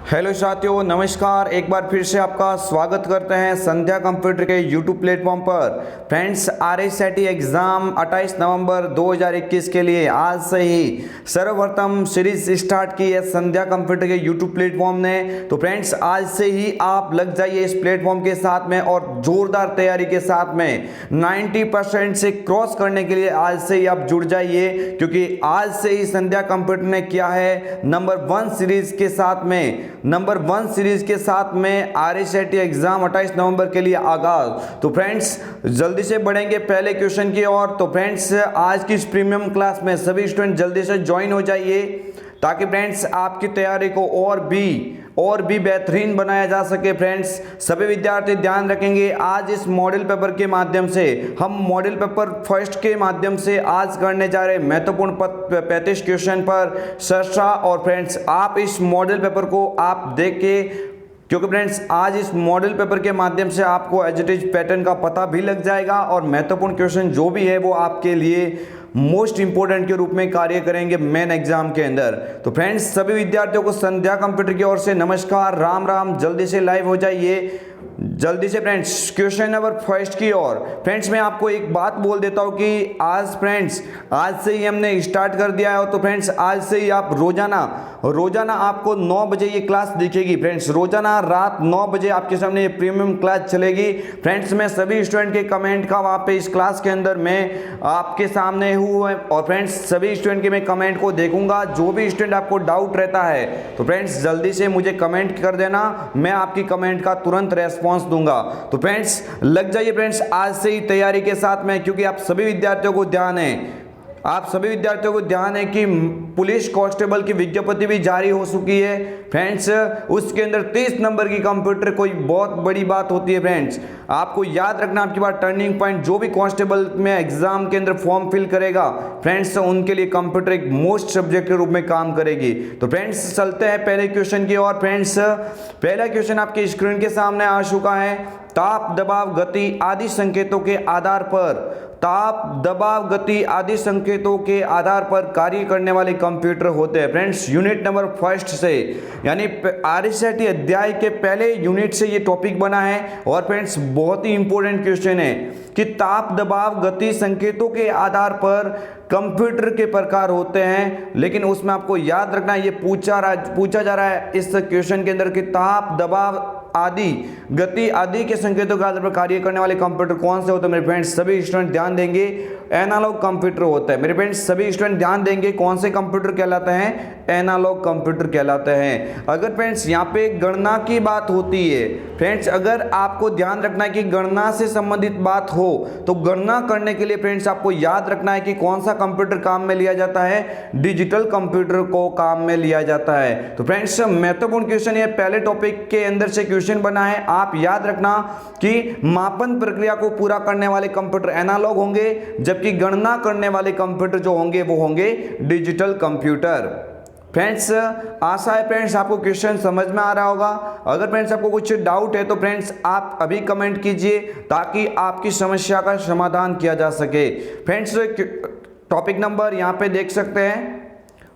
Hello साथियों, नमस्कार। एक बार फिर से आपका स्वागत करते हैं संध्या कंप्यूटर के यूट्यूब प्लेटफॉर्म पर। फ्रेंड्स, RSAT एग्ज़ाम 28 नवंबर 2021 के लिए आज से ही सर्वप्रथम सीरीज स्टार्ट की है संध्या कंप्यूटर के यूट्यूब प्लेटफॉर्म ने। तो फ्रेंड्स, आज से ही आप लग जाइए इस प्लेटफॉर्म के साथ में और ज़ोरदार तैयारी के साथ में 90% से क्रॉस करने के लिए आज से ही आप जुड़ जाइए, क्योंकि आज से ही संध्या कंप्यूटर ने किया है नंबर 1 सीरीज के साथ में RSAT एग्जाम 28 नवंबर के लिए आगाज। तो फ्रेंड्स, जल्दी से बढ़ेंगे पहले क्वेश्चन की ओर। तो फ्रेंड्स, आज की इस प्रीमियम क्लास में सभी स्टूडेंट जल्दी से ज्वाइन हो जाइए, ताकि फ्रेंड्स आपकी तैयारी को और भी बेहतरीन बनाया जा सके। फ्रेंड्स, सभी विद्यार्थी ध्यान रखेंगे, आज इस मॉडल पेपर के माध्यम से हम मॉडल पेपर फर्स्ट के माध्यम से आज करने जा रहे महत्वपूर्ण 35 क्वेश्चन पर चर्चा। और फ्रेंड्स, आप इस मॉडल पेपर को आप देख के, क्योंकि फ्रेंड्स आज इस मॉडल पेपर के माध्यम से आपको एज इट इज पैटर्न का पता भी लग जाएगा और महत्वपूर्ण क्वेश्चन जो भी है वो आपके लिए मोस्ट इंपोर्टेंट के रूप में कार्य करेंगे मेन एग्जाम के अंदर। तो फ्रेंड्स, सभी विद्यार्थियों को संध्या कंप्यूटर की ओर से नमस्कार, राम राम। जल्दी से लाइव हो जाइए, जल्दी से फ्रेंड्स क्वेश्चन नंबर फर्स्ट की ओर। फ्रेंड्स, मैं आपको एक बात बोल देता हूं कि आज से ही हमने स्टार्ट कर दिया है। तो फ्रेंड्स, आज से ही आप रोजाना आपको 9 बजे ये क्लास दिखेगी। फ्रेंड्स, रोजाना रात 9 बजे आपके सामने ये प्रीमियम क्लास चलेगी। फ्रेंड्स, मैं सभी स्टूडेंट के कमेंट का वहाँ पे इस क्लास के अंदर मैं आपके सामने हूँ और फ्रेंड्स सभी स्टूडेंट के मैं कमेंट को देखूंगा। जो भी स्टूडेंट आपको डाउट रहता है तो फ्रेंड्स जल्दी से मुझे कमेंट कर देना, मैं आपकी कमेंट का तुरंत रेस्पॉन्स दूंगा। तो फ्रेंड्स, लग जाइए फ्रेंड्स आज से ही तैयारी के साथ में, क्योंकि आप सभी विद्यार्थियों को ध्यान है कि पुलिस कांस्टेबल की विज्ञप्ति भी जारी हो चुकी है। फ्रेंड्स, उसके अंदर 30 नंबर की कंप्यूटर कोई बहुत बड़ी बात होती है। फ्रेंड्स, आपको याद रखना, आपकी बात टर्निंग पॉइंट जो भी कांस्टेबल में एग्जाम के अंदर फॉर्म फिल करेगा फ्रेंड्स, उनके लिए कंप्यूटर एक मोस्ट सब्जेक्ट के रूप में काम करेगी। तो फ्रेंड्स, चलते हैं पहले क्वेश्चन की ओर। फ्रेंड्स, पहला क्वेश्चन आपके स्क्रीन के सामने आ चुका है। ताप, दबाव, गति आदि संकेतों के आधार पर कार्य करने वाले कंप्यूटर होते हैं। फ्रेंड्स, यूनिट नंबर फर्स्ट से, यानी RSAT अध्याय के पहले यूनिट से ये टॉपिक बना है। और फ्रेंड्स, बहुत ही इंपॉर्टेंट क्वेश्चन है कि ताप, दबाव, गति संकेतों के आधार पर कंप्यूटर के प्रकार होते हैं। लेकिन उसमें आपको याद रखना, ये पूछा जा रहा है इस क्वेश्चन के अंदर कि ताप, दबाव आदि, गति आदि के संकेतों के आधार पर कार्य करने वाले कंप्यूटर कौन से होते हैं। मेरे फ्रेंड्स, सभी स्टूडेंट ध्यान देंगे, एनालॉग कंप्यूटर होता है। मेरे फ्रेंड्स, सभी स्टूडेंट ध्यान देंगे, कौन से कंप्यूटर कहलाते हैं? एनालॉग कंप्यूटर कहलाते हैं। अगर फ्रेंड्स यहाँ पे गणना की बात होती है, फ्रेंड्स अगर आपको ध्यान रखना है कि गणना से संबंधित बात हो, तो गणना करने के लिए फ्रेंड्स आपको याद रखना है कि कौन सा कंप्यूटर काम में लिया जाता है? डिजिटल कंप्यूटर को काम में लिया जाता है। तो फ्रेंड्स, महत्वपूर्ण क्वेश्चन ये पहले टॉपिक के अंदर से क्वेश्चन बना है। आप याद रखना कि मापन प्रक्रिया को पूरा करने वाले कंप्यूटर एनालॉग होंगे, जबकि गणना करने वाले कंप्यूटर जो होंगे वो होंगे डिजिटल कंप्यूटर। फ्रेंड्स, आशा है फ्रेंड्स आपको क्वेश्चन समझ में आ रहा होगा। अगर फ्रेंड्स आपको कुछ डाउट है तो फ्रेंड्स आप अभी कमेंट कीजिए, ताकि आपकी समस्या का समाधान किया जा सके। फ्रेंड्स, टॉपिक नंबर यहाँ पे देख सकते हैं,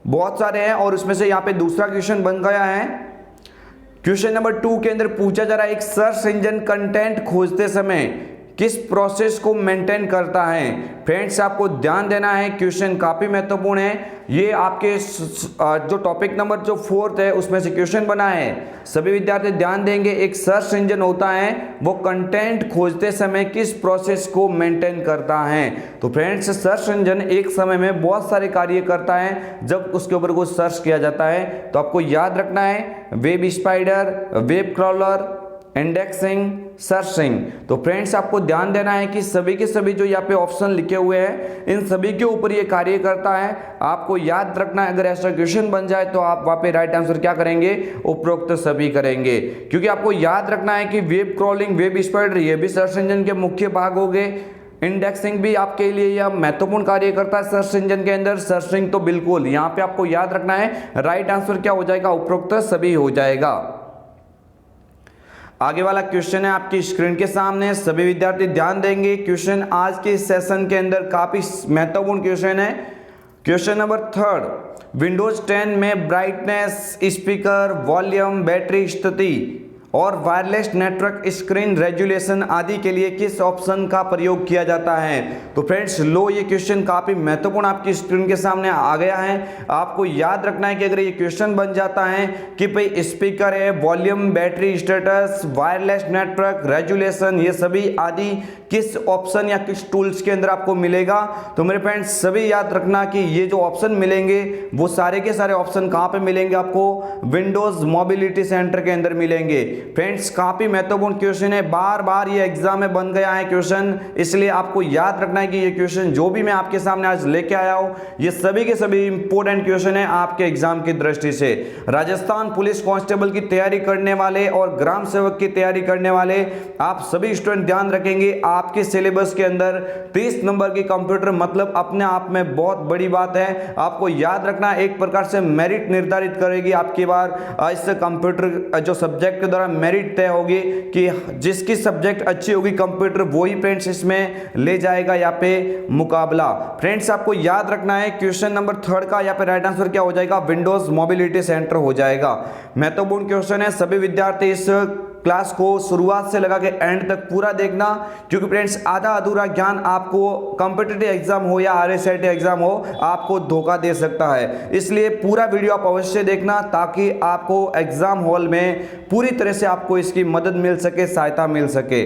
बहुत सारे हैं और उसमें से यहाँ पे दूसरा क्वेश्चन बन गया है। क्वेश्चन नंबर 2 के अंदर पूछा जा रहा है, एक सर्च इंजन कंटेंट खोजते समय किस प्रोसेस को मेंटेन करता है। फ्रेंड्स, आपको ध्यान देना है, क्वेश्चन काफी महत्वपूर्ण है। ये आपके जो टॉपिक नंबर जो 4th है उसमें से क्वेश्चन बना है। सभी विद्यार्थी ध्यान देंगे, एक सर्च इंजन होता है, वो कंटेंट खोजते समय किस प्रोसेस को मेंटेन करता है। तो फ्रेंड्स, सर्च इंजन एक समय में बहुत सारे कार्य करता है जब उसके ऊपर कुछ सर्च किया जाता है। तो आपको याद रखना है, web spider, web crawler, indexing, searching. तो फ्रेंड्स, आपको ध्यान देना है कि सभी के सभी जो यहाँ पे ऑप्शन लिखे हुए हैं इन सभी के ऊपर ये कार्य करता है। आपको याद रखना है, अगर ऐसा क्वेश्चन बन जाए तो आप वहाँ पे राइट आंसर क्या करेंगे? उपरोक्त सभी करेंगे, क्योंकि आपको याद रखना है कि वेब क्रॉलिंग, वेब स्पाइडर ये भी सर्च इंजन के मुख्य भाग हो गए। इंडेक्सिंग भी आपके लिए यह महत्वपूर्ण कार्य करता है सर्च इंजन के अंदर। सर्चिंग तो बिल्कुल यहाँ पे आपको याद रखना है, राइट आंसर क्या हो जाएगा? उपरोक्त सभी हो जाएगा। आगे वाला क्वेश्चन है आपकी स्क्रीन के सामने, सभी विद्यार्थी ध्यान देंगे। क्वेश्चन आज के सेशन के अंदर काफी महत्वपूर्ण क्वेश्चन है। क्वेश्चन नंबर 3, विंडोज 10 में ब्राइटनेस, स्पीकर, वॉल्यूम, बैटरी स्थिति और वायरलेस नेटवर्क स्क्रीन रेजुलेशन आदि के लिए किस ऑप्शन का प्रयोग किया जाता है? तो फ्रेंड्स लो, ये क्वेश्चन काफी महत्वपूर्ण आपकी स्क्रीन के सामने आ गया है। आपको याद रखना है कि अगर ये क्वेश्चन बन जाता है कि भाई स्पीकर है, volume, battery status, wireless network resolution, ये सभी आदि किस ऑप्शन या किस टूल्स के अंदर आपको मिलेगा, तो मेरे फ्रेंड्स सभी याद रखना कि ये जो ऑप्शन मिलेंगे वो सारे के सारे ऑप्शन कहां पे मिलेंगे? आपको विंडोज मोबिलिटी सेंटर के अंदर मिलेंगे। फ्रेंड्स काफी महत्वपूर्ण क्वेश्चन है, बार बार ये एग्जाम में बन गया है क्वेश्चन, इसलिए आपको याद रखना है कि ये क्वेश्चन जो भी मैं आपके सामने आज लेके आया हूं ये सभी के सभी इंपॉर्टेंट क्वेश्चन है आपके एग्जाम की दृष्टि से। राजस्थान पुलिस कांस्टेबल की तैयारी करने वाले और ग्राम सेवक की तैयारी करने वाले आप सभी स्टूडेंट ध्यान रखेंगे, आपके सिलेबस के अंदर 30 नंबर की कंप्यूटर मतलब अपने आप में बहुत बड़ी बात है। आपको याद रखना एक प्रकार से मेरिट निर्धारित करेगी आपकी बार इस कंप्यूटर जो सब्जेक्ट के द्वारा मेरिट तय होगी कि जिसकी सब्जेक्ट अच्छी होगी कंप्यूटर वही फ्रेंड्स इसमें ले जाएगा यहाँ पे मुकाबला। फ्रेंड्स आपको याद रखना है क्वेश्चन नंबर 3 का यहाँ पे राइट आंसर क्या हो जाएगा? विंडोज मोबिलिटी सेंटर हो जाएगा। महत्वपूर्ण क्वेश्चन है, सभी विद्यार्थी इस क्लास को शुरुआत से लगा के एंड तक पूरा देखना, क्योंकि फ्रेंड्स आधा अधूरा ज्ञान आपको कॉम्पिटिटिव एग्जाम हो या आरएसआईटी एग्जाम हो आपको धोखा दे सकता है। इसलिए पूरा वीडियो आप अवश्य देखना ताकि आपको एग्जाम हॉल में पूरी तरह से आपको इसकी मदद मिल सके, सहायता मिल सके।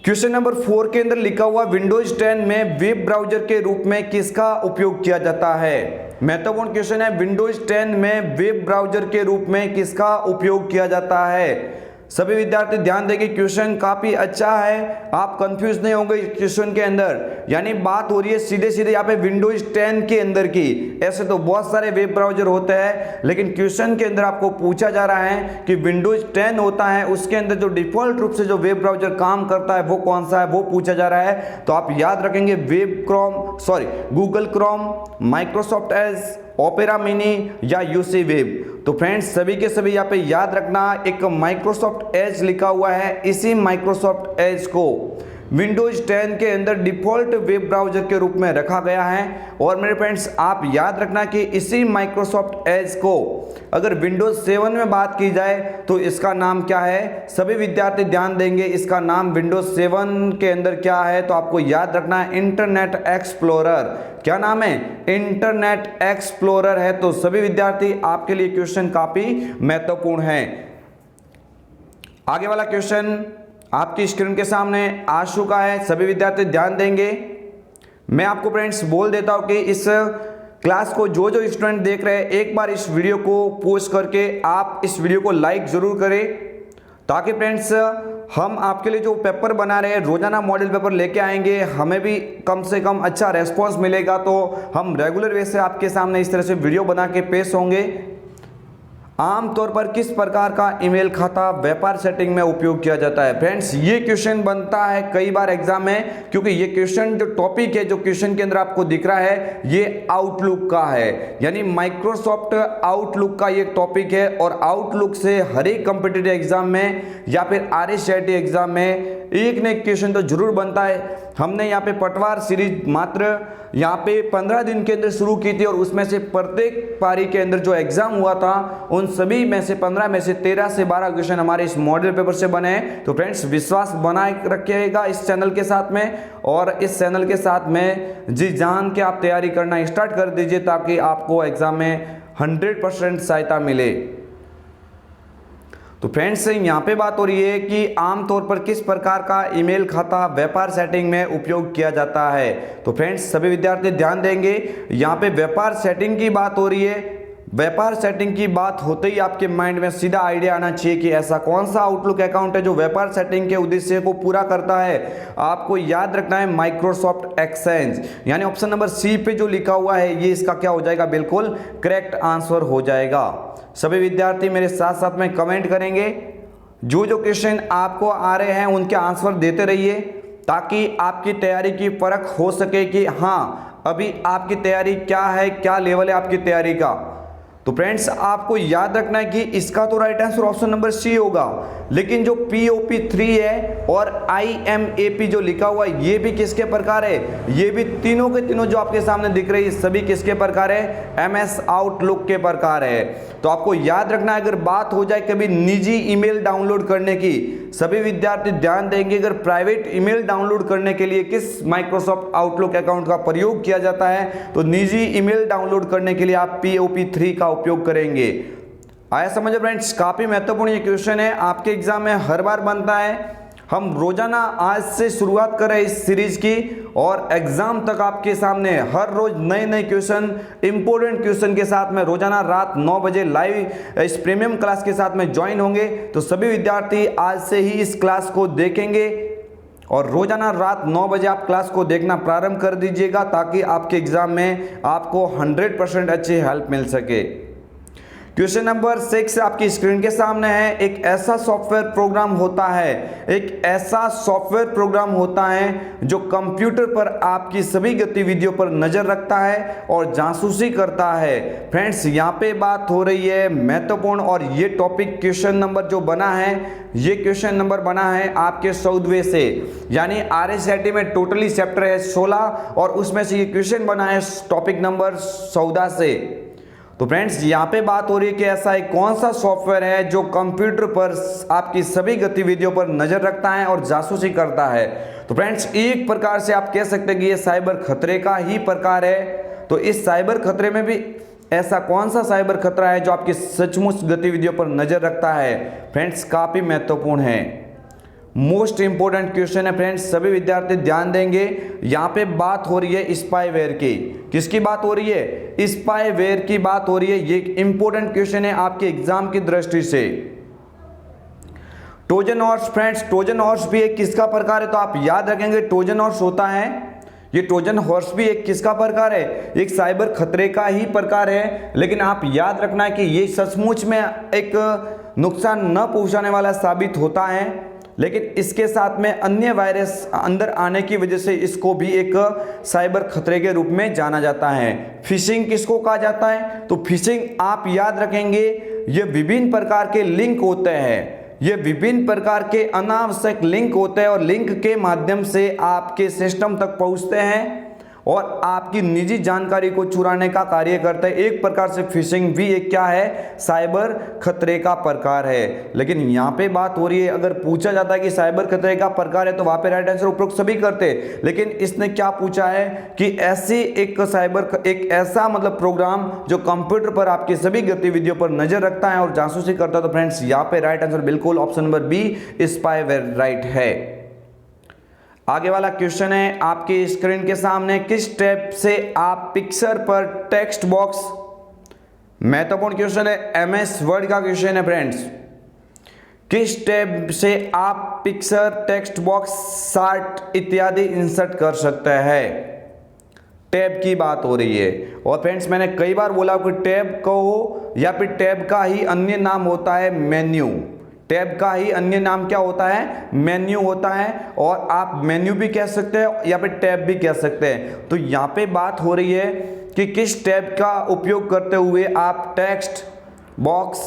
क्वेश्चन नंबर 4 के अंदर लिखा हुआ विंडोज 10 में वेब ब्राउजर के रूप में किसका उपयोग किया जाता है? महत्वपूर्ण क्वेश्चन है, विंडोज 10 में वेब ब्राउजर के रूप में किसका उपयोग किया जाता है? सभी विद्यार्थी ध्यान देंगे, क्वेश्चन काफी अच्छा है, आप कंफ्यूज नहीं होंगे क्वेश्चन के अंदर। यानी बात हो रही है सीधे सीधे यहाँ पे विंडोज 10 के अंदर की। ऐसे तो बहुत सारे वेब ब्राउजर होते हैं, लेकिन क्वेश्चन के अंदर आपको पूछा जा रहा है कि विंडोज 10 होता है उसके अंदर जो डिफॉल्ट रूप से जो वेब ब्राउजर काम करता है वो कौन सा है, वो पूछा जा रहा है। तो आप याद रखेंगे Google Chrome, Microsoft Edge, opera mini या यूसी वेब। तो फ्रेंड्स सभी के सभी यहाँ पे याद रखना, एक माइक्रोसॉफ्ट एज लिखा हुआ है, इसी माइक्रोसॉफ्ट एज को विंडोज 10 के अंदर डिफॉल्ट वेब ब्राउजर के रूप में रखा गया है। और मेरे फ्रेंड्स आप याद रखना कि इसी माइक्रोसॉफ्ट एज को अगर विंडोज 7 में बात की जाए तो इसका नाम क्या है? सभी विद्यार्थी ध्यान देंगे, इसका नाम विंडोज 7 के अंदर क्या है? तो आपको याद रखना है इंटरनेट एक्सप्लोरर। क्या नाम है? इंटरनेट एक्सप्लोरर है। तो सभी विद्यार्थी आपके लिए क्वेश्चन काफी महत्वपूर्ण है। आगे वाला क्वेश्चन आपकी स्क्रीन के सामने आ चुका है, सभी विद्यार्थी ध्यान देंगे। मैं आपको फ्रेंड्स बोल देता हूं कि इस क्लास को जो जो स्टूडेंट देख रहे हैं एक बार इस वीडियो को पोस्ट करके आप इस वीडियो को लाइक जरूर करें, ताकि फ्रेंड्स हम आपके लिए जो पेपर बना रहे हैं रोजाना मॉडल पेपर लेके आएंगे, हमें भी कम से कम अच्छा रेस्पॉन्स मिलेगा तो हम रेगुलर वे से आपके सामने इस तरह से वीडियो बना के पेश होंगे। आमतौर पर किस प्रकार का ईमेल खाता व्यापार सेटिंग में उपयोग किया जाता है? फ्रेंड्स ये क्वेश्चन बनता है कई बार एग्जाम में, क्योंकि ये क्वेश्चन जो टॉपिक है जो क्वेश्चन के अंदर आपको दिख रहा है ये आउटलुक का है, यानी माइक्रोसॉफ्ट आउटलुक का ये टॉपिक है। और आउटलुक से हर एक कॉम्पिटिटिव एग्जाम में या फिर आरएसआईटी एग्जाम में एक न एक क्वेश्चन तो जरूर बनता है। हमने यहाँ पे पटवार सीरीज मात्र यहाँ पे 15 दिन के अंदर शुरू की थी और उसमें से प्रत्येक पारी के अंदर जो एग्जाम हुआ था उन सभी में से 15 में से 13 से 12 क्वेश्चन हमारे इस मॉडल पेपर से बने हैं। तो फ्रेंड्स विश्वास बनाए रखिएगा इस चैनल के साथ में, और इस चैनल के साथ में जी जान के आप तैयारी करना स्टार्ट कर दीजिए ताकि आपको एग्जाम में 100% सहायता मिले। तो फ्रेंड्स यहाँ पे बात हो रही है कि आमतौर पर किस प्रकार का ईमेल खाता व्यापार सेटिंग में उपयोग किया जाता है? तो फ्रेंड्स सभी विद्यार्थी ध्यान देंगे, यहाँ पे व्यापार सेटिंग की बात हो रही है। व्यापार सेटिंग की बात होते ही आपके माइंड में सीधा आइडिया आना चाहिए कि ऐसा कौन सा आउटलुक अकाउंट है जो व्यापार सेटिंग के उद्देश्य को पूरा करता है। आपको याद रखना है माइक्रोसॉफ्ट एक्सचेंज, यानी ऑप्शन नंबर सी पे जो लिखा हुआ है ये इसका क्या हो जाएगा? बिल्कुल करेक्ट आंसर हो जाएगा। सभी विद्यार्थी मेरे साथ साथ में कमेंट करेंगे, जो जो क्वेश्चन आपको आ रहे हैं उनके आंसर देते रहिए ताकि आपकी तैयारी की परख हो सके कि हाँ अभी आपकी तैयारी क्या है, क्या लेवल है आपकी तैयारी का। तो फ्रेंड्स आपको याद रखना है कि इसका तो right answer option number C होगा, लेकिन जो POP3 है और IMAP जो लिखा हुआ है ये भी किसके प्रकार है, ये भी तीनों के तीनों जो आपके सामने दिख रही है सभी किसके प्रकार है, MS आउटलुक के प्रकार है। तो आपको याद रखना है, अगर बात हो जाए कभी निजी ईमेल डाउनलोड करने की, सभी विद्यार्थी ध्यान देंगे, अगर प्राइवेट ईमेल डाउनलोड करने के लिए किस माइक्रोसॉफ्ट आउटलुक अकाउंट का प्रयोग किया जाता है, तो निजी ईमेल डाउनलोड करने के लिए आप POP3 का उपयोग करेंगे। आया समझ फ्रेंड्स, काफी महत्वपूर्ण ये क्वेश्चन है, आपके एग्जाम में हर बार बनता है। हम रोजाना आज से शुरुआत करें इस सीरीज की और एग्जाम तक आपके सामने हर रोज नए नए क्वेश्चन, इंपॉर्टेंट क्वेश्चन के साथ में रोजाना रात 9 बजे लाइव इस प्रीमियम क्लास के साथ में ज्वाइन होंगे। तो सभी विद्यार्थी आज से ही इस क्लास को देखेंगे और रोजाना रात 9 बजे आप क्लास को देखना प्रारंभ कर दीजिएगा, ताकि आपके एग्जाम में आपको 100% अच्छी हेल्प मिल सके। क्वेश्चन नंबर 6 आपकी स्क्रीन के सामने है। एक ऐसा सॉफ्टवेयर प्रोग्राम होता है, एक ऐसा सॉफ्टवेयर प्रोग्राम होता है जो कंप्यूटर पर आपकी सभी गतिविधियों पर नजर रखता है और जासूसी करता है। फ्रेंड्स यहाँ पे बात हो रही है महत्वपूर्ण, और ये टॉपिक क्वेश्चन नंबर जो बना है, ये क्वेश्चन नंबर बना है आपके 14वें से, यानी RSIT में टोटली चैप्टर है 16 और उसमें से ये क्वेश्चन बना है टॉपिक नंबर 14 से। तो फ्रेंड्स यहाँ पे बात हो रही है कि ऐसा एक कौन सा सॉफ्टवेयर है जो कंप्यूटर पर आपकी सभी गतिविधियों पर नजर रखता है और जासूसी करता है। तो फ्रेंड्स एक प्रकार से आप कह सकते हैं कि ये साइबर खतरे का ही प्रकार है। तो इस साइबर खतरे में भी ऐसा कौन सा साइबर खतरा है जो आपकी सचमुच गतिविधियों पर नजर रखता है, फ्रेंड्स काफी महत्वपूर्ण है, मोस्ट इंपोर्टेंट क्वेश्चन है फ्रेंड्स, सभी विद्यार्थी ध्यान देंगे। यहाँ पे बात हो रही है स्पाईवेयर की, किसकी बात हो रही है, स्पाईवेयर की बात हो रही है। ये इंपोर्टेंट क्वेश्चन है आपके एग्जाम की दृष्टि से। Trojan horse, friends Trojan horse भी एक किसका प्रकार है, तो आप याद रखेंगे ट्रोजन हॉर्स होता है, ये ट्रोजन हॉर्स भी एक किसका प्रकार है, एक साइबर खतरे का ही प्रकार है। लेकिन आप याद रखना है कि ये सचमुच में एक नुकसान न पहुंचाने वाला साबित होता है, लेकिन इसके साथ में अन्य वायरस अंदर आने की वजह से इसको भी एक साइबर खतरे के रूप में जाना जाता है। फिशिंग किसको कहा जाता है, तो फिशिंग आप याद रखेंगे ये विभिन्न प्रकार के लिंक होते हैं, ये विभिन्न प्रकार के अनावश्यक लिंक होते हैं और लिंक के माध्यम से आपके सिस्टम तक पहुंचते हैं और आपकी निजी जानकारी को चुराने का कार्य करता है। एक प्रकार से फिशिंग भी एक क्या है, साइबर खतरे का प्रकार है। लेकिन यहाँ पे बात हो रही है, अगर पूछा जाता है कि साइबर खतरे का प्रकार है तो वहाँ पे राइट आंसर उपरोक्त सभी करते, लेकिन इसने क्या पूछा है कि ऐसी एक ऐसा मतलब प्रोग्राम जो कंप्यूटर पर आपकी सभी गतिविधियों पर नजर रखता है और जासूसी करता है। तो फ्रेंड्स यहाँ पे राइट आंसर बिल्कुल option number B spyware right है। आगे वाला क्वेश्चन है आपकी स्क्रीन के सामने, किस टैब से आप पिक्चर पर टेक्स्ट बॉक्स, महत्वपूर्ण क्वेश्चन है, MS वर्ड का क्वेश्चन है फ्रेंड्स, किस टैब से आप पिक्चर, टेक्स्ट बॉक्स, चार्ट इत्यादि इंसर्ट कर सकते हैं, टैब की बात हो रही है। और फ्रेंड्स मैंने कई बार बोला कि टैब को या फिर टैब का ही अन्य नाम होता है मेन्यू, टैब का ही अन्य नाम क्या होता है, मेन्यू होता है, और आप मेन्यू भी कह सकते हैं या फिर टैब भी कह सकते हैं। तो यहाँ पे बात हो रही है कि किस टैब का उपयोग करते हुए आप टेक्स्ट बॉक्स,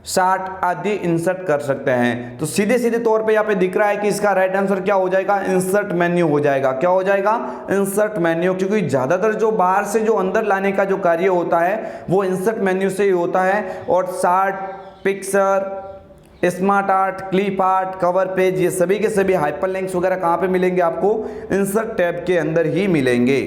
चार्ट आदि इंसर्ट कर सकते हैं। तो सीधे सीधे तौर पे यहाँ पे दिख रहा है कि इसका राइट आंसर क्या हो जाएगा, इंसर्ट मेन्यू हो जाएगा। क्या हो जाएगा, इंसर्ट मेन्यू, क्योंकि ज्यादातर जो बाहर से जो अंदर लाने का जो कार्य होता है वो इंसर्ट मेन्यू से ही होता है। और chart, picture, smart art, clip art, cover page, ये सभी के सभी हाइपरलिंक्स वगैरह कहाँ पे मिलेंगे, आपको इंसर्ट टैब के अंदर ही मिलेंगे।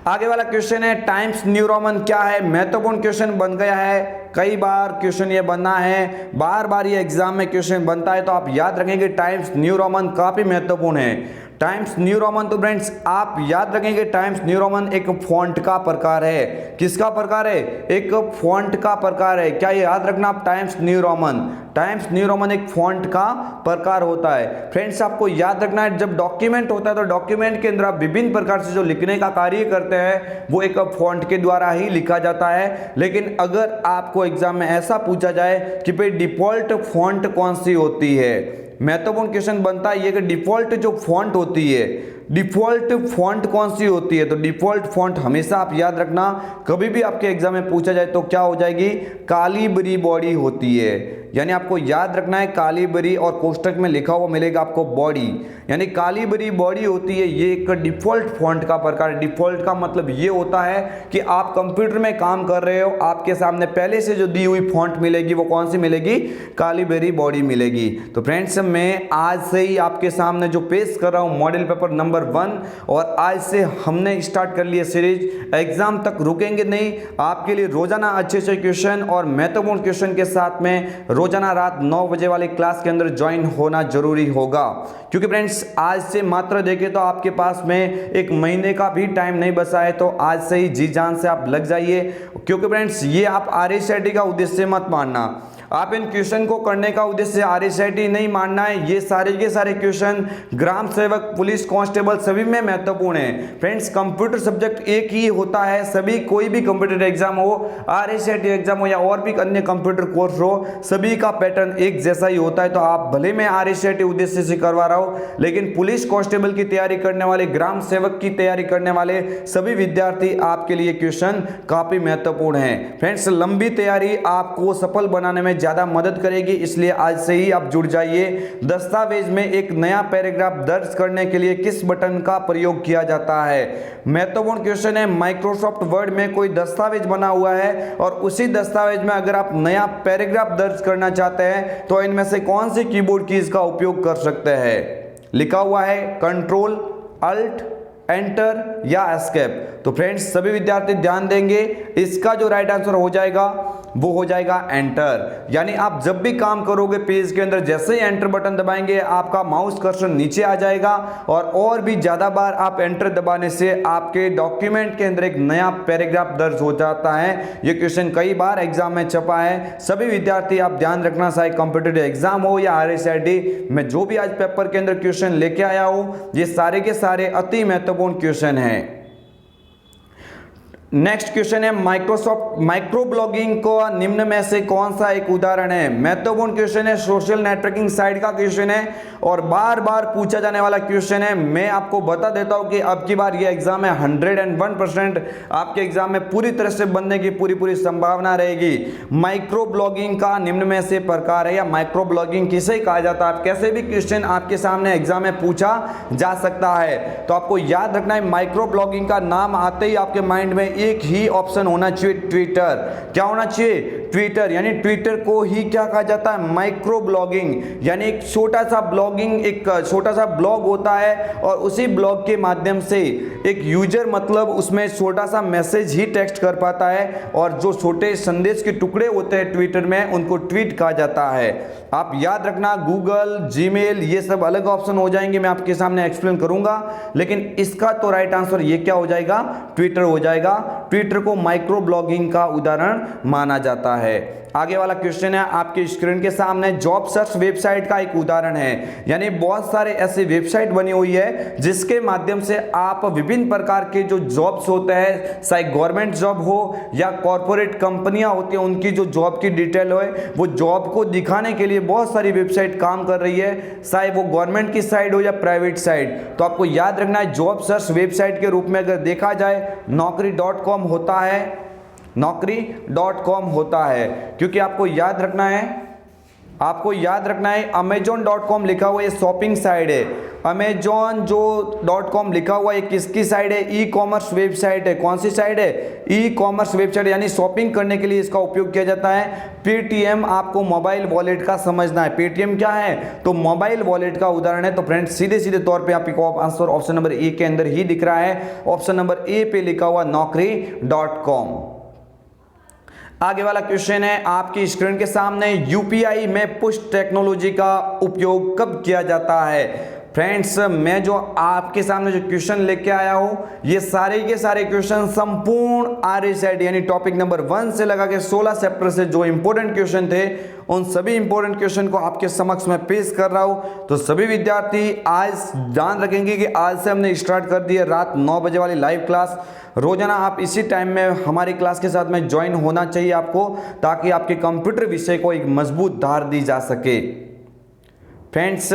आगे वाला क्वेश्चन है टाइम्स न्यू रोमन क्या है, महत्वपूर्ण क्वेश्चन बन गया है, कई बार क्वेश्चन ये बना है, बार बार ये एग्जाम में क्वेश्चन बनता है, तो आप याद रखेंगे टाइम्स न्यू रोमन काफी महत्वपूर्ण है। टाइम्स न्यू रोमन, तो फ्रेंड्स आप याद रखेंगे टाइम्स न्यू रोमन एक फॉन्ट का प्रकार है, किसका प्रकार है, एक फॉन्ट का प्रकार है। क्या ये याद रखना आप, times new Roman, times new Roman एक फॉन्ट का प्रकार होता है। फ्रेंड्स आपको याद रखना है जब डॉक्यूमेंट होता है तो डॉक्यूमेंट के अंदर आप विभिन्न प्रकार से जो लिखने का कार्य करते हैं वो एक फॉन्ट के द्वारा ही लिखा जाता है। लेकिन अगर आपको एग्जाम में ऐसा पूछा जाए कि भाई डिफॉल्ट फॉन्ट कौन सी होती है, महत्वपूर्ण क्वेश्चन बनता है ये कि डिफॉल्ट जो फॉन्ट होती है, डिफॉल्ट फॉन्ट कौन सी होती है? तो डिफॉल्ट फॉन्ट हमेशा आप याद रखना, कभी भी आपके एग्जाम में पूछा जाए तो क्या हो जाएगी? कालीबरी बॉडी होती है। यानी आपको याद रखना है कालीबरी, और कोष्टक में लिखा हुआ मिलेगा आपको बॉडी, यानी कालीबरी बॉडी होती है। ये एक डिफॉल्ट फॉन्ट का प्रकार है। डिफॉल्ट का मतलब ये होता है कि आप कंप्यूटर में काम कर रहे हो, आपके सामने पहले से जो दी हुई फॉन्ट मिलेगी वो कौन सी मिलेगी? कालीबरी बॉडी मिलेगी। तो फ्रेंड्स मैं आज से ही आपके सामने जो पेश कर रहा हूं मॉडल पेपर नंबर 1, और आज से हमने स्टार्ट कर लिया सीरीज। एग्जाम तक रुकेंगे नहीं, आपके लिए रोजाना अच्छे अच्छे क्वेश्चन और महत्वपूर्ण क्वेश्चन के साथ में रोजाना रात 9 बजे वाली क्लास के अंदर ज्वाइन होना जरूरी होगा। क्योंकि फ्रेंड्स आज से मात्र देखें तो आपके पास में एक महीने का भी टाइम नहीं बचा है, तो आज से ही जी जान से आप लग जाइए। क्योंकि फ्रेंड्स ये आप RSIT का उद्देश्य मत मानना, आप इन क्वेश्चन को करने का उद्देश्य RSIT नहीं मानना है। ये सारे के सारे क्वेश्चन ग्राम सेवक, पुलिस कांस्टेबल सभी में महत्वपूर्ण है। फ्रेंड्स कंप्यूटर सब्जेक्ट एक ही होता है, सभी कोई भी कंप्यूटर एग्जाम हो, RSIT एग्जाम हो या और भी अन्य कंप्यूटर कोर्स हो, सभी का पैटर्न एक जैसा ही होता है। तो आप भले मैं RSIT उद्देश्य से करवा रहा हूं, लेकिन पुलिस कांस्टेबल की तैयारी करने वाले, ग्राम सेवक की तैयारी करने वाले सभी विद्यार्थी आपके लिए क्वेश्चन काफी महत्वपूर्ण है। फ्रेंड्स लंबी तैयारी आपको सफल बनाने में ज्यादा मदद करेगी, इसलिए आज से ही आप जुड़ जाइए। दस्तावेज में एक नया पैराग्राफ दर्ज करने के लिए किस बटन का प्रयोग किया जाता है? महत्वपूर्ण क्वेश्चन है। माइक्रोसॉफ्ट वर्ड में कोई दस्तावेज बना हुआ है और उसी दस्तावेज में अगर आप नया पैराग्राफ दर्ज करना चाहते हैं तो इनमें से कौन सी कीबोर्ड कीज का उपयोग कर सकते हैं? लिखा हुआ है कंट्रोल, अल्ट, एंटर या एस्केप। तो फ्रेंड्स सभी विद्यार्थी ध्यान देंगे, इसका जो राइट आंसर हो जाएगा वो हो जाएगा एंटर। यानी आप जब भी काम करोगे पेज के अंदर, जैसे ही एंटर बटन दबाएंगे आपका माउस कर्सर नीचे आ जाएगा, और भी ज्यादा बार आप एंटर दबाने से आपके डॉक्यूमेंट के अंदर एक नया पैराग्राफ दर्ज हो जाता है। ये क्वेश्चन कई बार एग्जाम में छपा है। सभी विद्यार्थी आप ध्यान रखना, चाहे कॉम्पिटिटिव एग्जाम हो या RSIT, मैं जो भी आज पेपर के अंदर क्वेश्चन लेके आया हूं ये सारे के सारे अति महत्वपूर्ण क्वेश्चन हैं। नेक्स्ट क्वेश्चन है माइक्रोसॉफ्ट माइक्रो ब्लॉगिंग को निम्न में से कौन सा एक उदाहरण है? महत्वपूर्ण क्वेश्चन है, सोशल नेटवर्किंग साइट का क्वेश्चन है और बार बार पूछा जाने वाला क्वेश्चन है। मैं आपको बता देता हूं कि अब की बार ये एग्जाम में 101% आपके एग्जाम में पूरी तरह से बनने की पूरी संभावना रहेगी। माइक्रो ब्लॉगिंग का निम्न में से प्रकार है, या माइक्रो ब्लॉगिंग किसे कहा जाता है? कैसे भी क्वेश्चन आपके सामने एग्जाम में पूछा जा सकता है, तो आपको याद रखना है माइक्रो ब्लॉगिंग का नाम आते ही आपके माइंड में एक ही ऑप्शन होना चाहिए, ट्विटर। क्या होना चाहिए? ट्विटर। यानी ट्विटर को ही क्या कहा जाता है? Micro blogging. यानी एक छोटा सा ब्लॉगिंग, एक छोटा सा ब्लॉग होता है और उसी ब्लॉग के माध्यम से एक यूजर मतलब उसमें छोटा सा मैसेज ही टेक्स्ट कर पाता है, और जो छोटे संदेश के टुकड़े होते हैं ट्विटर में उनको ट्वीट कहा जाता है। आप याद रखना गूगल, जीमेल ये सब अलग ऑप्शन हो जाएंगे, मैं आपके सामने एक्सप्लेन करूंगा, लेकिन इसका तो राइट आंसर ये क्या हो जाएगा? ट्विटर हो जाएगा। ट्विटर को माइक्रो ब्लॉगिंग का उदाहरण माना जाता है। आगे वाला क्वेश्चन है आपके स्क्रीन के सामने, जॉब सर्च वेबसाइट का एक उदाहरण है। यानी बहुत सारे ऐसे वेबसाइट बनी हुई है जिसके माध्यम से आप विभिन्न प्रकार के जो जॉब्स होते हैं, चाहे गवर्नमेंट जॉब हो या कॉर्पोरेट कंपनियां होती हैं, उनकी जो जॉब की डिटेल हो, वो जॉब को दिखाने के लिए बहुत सारी वेबसाइट काम कर रही है, चाहे वो गवर्नमेंट की साइड हो या प्राइवेट साइड। तो आपको याद रखना है जॉब सर्च वेबसाइट के रूप में अगर देखा जाए naukri.com होता है, naukri.com होता है। क्योंकि आपको याद रखना है amazon.com लिखा हुआ ये शॉपिंग साइट है। अमेजॉन जो .com लिखा हुआ है किसकी साइट है? ई कॉमर्स वेबसाइट है। कौन सी साइट है? ई कॉमर्स वेबसाइट, यानी शॉपिंग करने के लिए इसका उपयोग किया जाता है। पेटीएम आपको मोबाइल वॉलेट का समझना है। पेटीएम क्या है? तो मोबाइल वॉलेट का उदाहरण है। तो फ्रेंड्स सीधे तौर पे आपको आंसर ऑप्शन नंबर ए के अंदर ही दिख रहा है। ऑप्शन नंबर ए पे लिखा हुआ naukri.com। आगे वाला क्वेश्चन है आपकी स्क्रीन के सामने, यूपीआई में पुश टेक्नोलॉजी का उपयोग कब किया जाता है? फ्रेंड्स मैं जो आपके सामने जो क्वेश्चन लेके आया हूं ये सारे के सारे क्वेश्चन संपूर्ण RSIT यानी टॉपिक नंबर 1 से लगा के 16 चैप्टर से जो इंपॉर्टेंट क्वेश्चन थे उन सभी इंपॉर्टेंट क्वेश्चन को आपके समक्ष में पेश कर रहा हूं। तो सभी विद्यार्थी आज ध्यान रखेंगे कि आज से हमने स्टार्ट कर दिया रात 9 बजे वाली लाइव क्लास। रोजाना आप इसी टाइम में हमारी क्लास के साथ में ज्वाइन होना चाहिए आपको, ताकि आपके कंप्यूटर विषय को एक मजबूत धार दी जा सके। फ्रेंड्स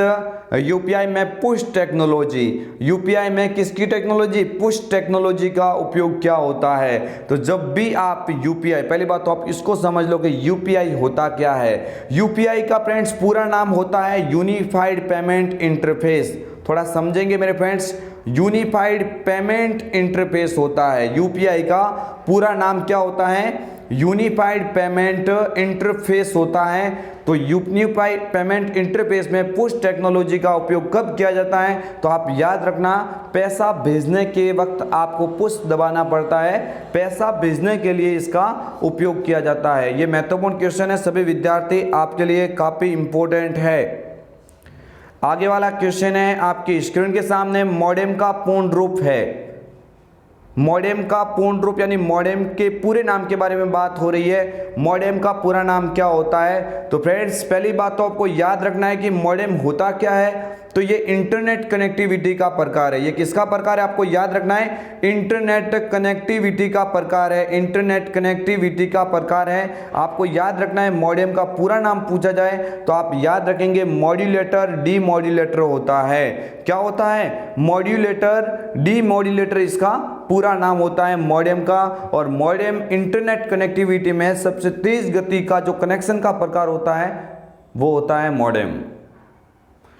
यूपीआई में पुश टेक्नोलॉजी, यूपीआई में किसकी टेक्नोलॉजी, पुश टेक्नोलॉजी का उपयोग क्या होता है। तो जब भी आप यूपीआई, पहली बात तो आप इसको समझ लो कि यूपीआई होता क्या है। यूपीआई का फ्रेंड्स पूरा नाम होता है यूनिफाइड पेमेंट इंटरफेस। थोड़ा समझेंगे मेरे फ्रेंड्स, यूनिफाइड पेमेंट इंटरफेस होता है। यूपीआई का पूरा नाम क्या होता है, यूनिफाइड पेमेंट इंटरफेस होता है। तो यूनिफाइड पेमेंट इंटरफेस में पुश टेक्नोलॉजी का उपयोग कब किया जाता है, तो आप याद रखना, पैसा भेजने के वक्त आपको पुश दबाना पड़ता है, पैसा भेजने के लिए इसका उपयोग किया जाता है। ये महत्वपूर्ण क्वेश्चन है सभी विद्यार्थी, आपके लिए काफी इंपॉर्टेंट है। आगे वाला क्वेश्चन है आपकी स्क्रीन के सामने, मॉडेम का पूर्ण रूप है। मॉडेम का पूर्ण रूप यानी मॉडेम के पूरे नाम के बारे में बात हो रही है। मॉडेम का पूरा नाम क्या होता है, तो फ्रेंड्स पहली बात तो आपको याद रखना है कि मॉडेम होता क्या है। तो ये इंटरनेट कनेक्टिविटी का प्रकार है। ये किसका प्रकार है, आपको याद रखना है, इंटरनेट कनेक्टिविटी का प्रकार है। इंटरनेट कनेक्टिविटी का प्रकार है, आपको याद रखना है। मॉडेम का पूरा नाम पूछा जाए तो आप याद रखेंगे मॉड्यूलेटर डीमॉड्यूलेटर होता है। क्या होता है, मॉड्यूलेटर डीमॉड्यूलेटर इसका पूरा नाम होता है मॉडेम का। और मॉडेम इंटरनेट कनेक्टिविटी में सबसे तेज गति का जो कनेक्शन का प्रकार होता है वो होता है मॉडेम।